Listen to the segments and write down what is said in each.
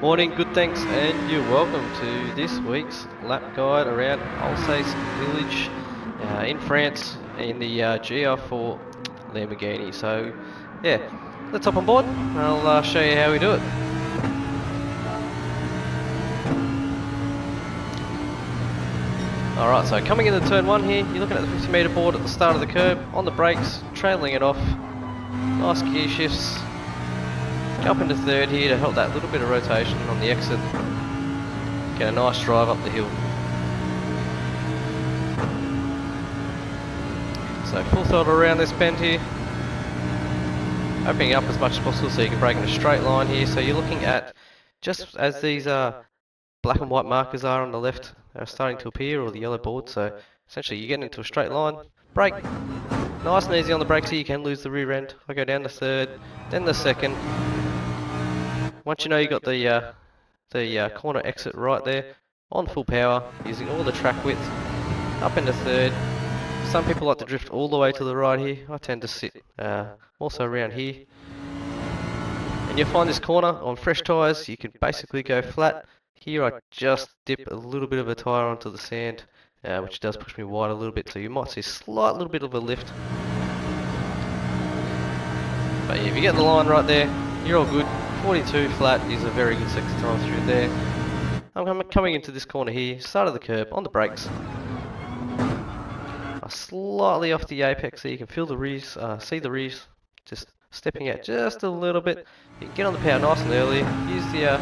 Morning, good thanks, and you're welcome to this week's lap guide around Alsace village in France in the Gr4 Lamborghini. So, yeah, let's hop on board. I'll show you how we do it. Alright, so coming into turn 1 here, you're looking at the 50-metre board at the start of the curb, on the brakes, trailing it off, nice gear shifts. Go up into third here to help that little bit of rotation on the exit. Get a nice drive up the hill. So full throttle around this bend here. Opening up as much as possible so you can brake in a straight line here. So you're looking at, just as these black and white markers are on the left, are starting to appear, or the yellow board. So essentially you're getting into a straight line. Brake. Nice and easy on the brakes here, you can lose the rear end. I go down the third, then the second. Once you know you got the corner exit right there, on full power, using all the track width, up into third. Some people like to drift all the way to the right here. I tend to sit also around here. And you'll find this corner on fresh tyres, you can basically go flat. Here I just dip a little bit of a tyre onto the sand, which does push me wide a little bit, so you might see a slight little bit of a lift. But yeah, if you get the line right there, you're all good. 42 flat is a very good sector time through there. I'm coming into this corner here, start of the curb, on the brakes. Slightly off the apex there, you can feel the rears, see the rears just stepping out just a little bit. You can get on the power nice and early, use the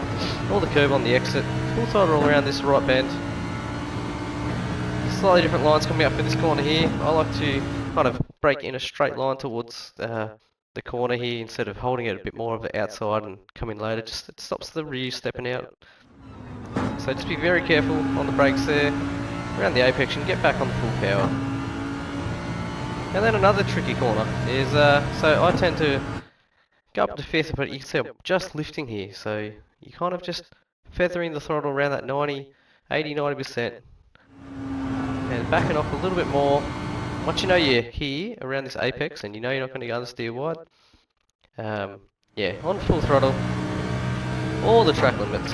all the curb on the exit, full throttle around this right bend. Slightly different lines coming up for this corner here. I like to kind of brake in a straight line towards the corner here instead of holding it a bit more of the outside and coming later. Just it stops the rear stepping out. So just be very careful on the brakes there, around the apex, and get back on the full power. And then another tricky corner is, so I tend to go up to fifth, but you can see I'm just lifting here, so you kind of just feathering the throttle around that 80-90%, and backing off a little bit more. Once you know you're here around this apex and you know you're not going to go understeer wide, yeah, on full throttle, all the track limits.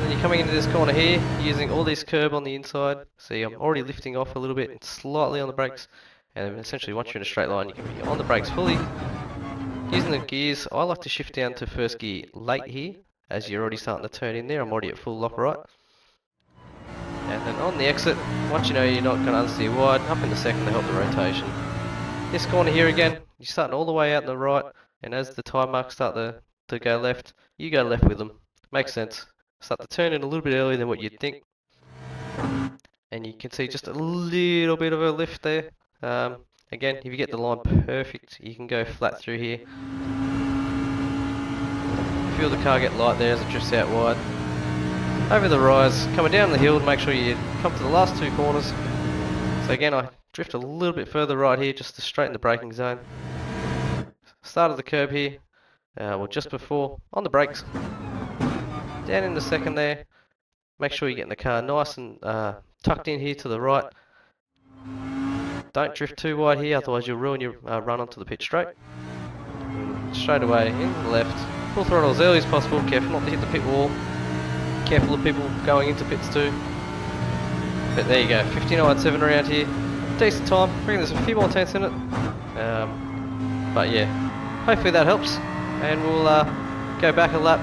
You're coming into this corner here, using all this curb on the inside. See, I'm already lifting off a little bit, and slightly on the brakes, and essentially once you're in a straight line, you can be on the brakes fully. Using the gears, I like to shift down to first gear late here, as you're already starting to turn in there. I'm already at full lock right. And then on the exit, once you know you're not going to understeer wide, up in the second to help the rotation. This corner here again, you're starting all the way out in the right, and as the tyre marks start to go left, you go left with them. Makes sense. Start to turn in a little bit earlier than what you'd think. And you can see just a little bit of a lift there. Again, if you get the line perfect, you can go flat through here. Feel the car get light there as it drifts out wide. Over the rise, coming down the hill to make sure you come to the last two corners. So again, I drift a little bit further right here just to straighten the braking zone. Start of the curb here, well just before, on the brakes. Down in the second there, make sure you're getting the car nice and tucked in here to the right. Don't drift too wide here, otherwise you'll ruin your run onto the pit straight. Straight away, in the left, full throttle as early as possible, careful not to hit the pit wall. Careful of people going into pits too. But there you go, 59.7 around here. Decent time, I reckon there's a few more tenths in it. But yeah, hopefully that helps. And we'll go back a lap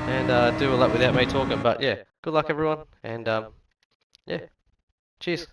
and do a lap without me talking. But yeah, good luck everyone, and yeah, cheers.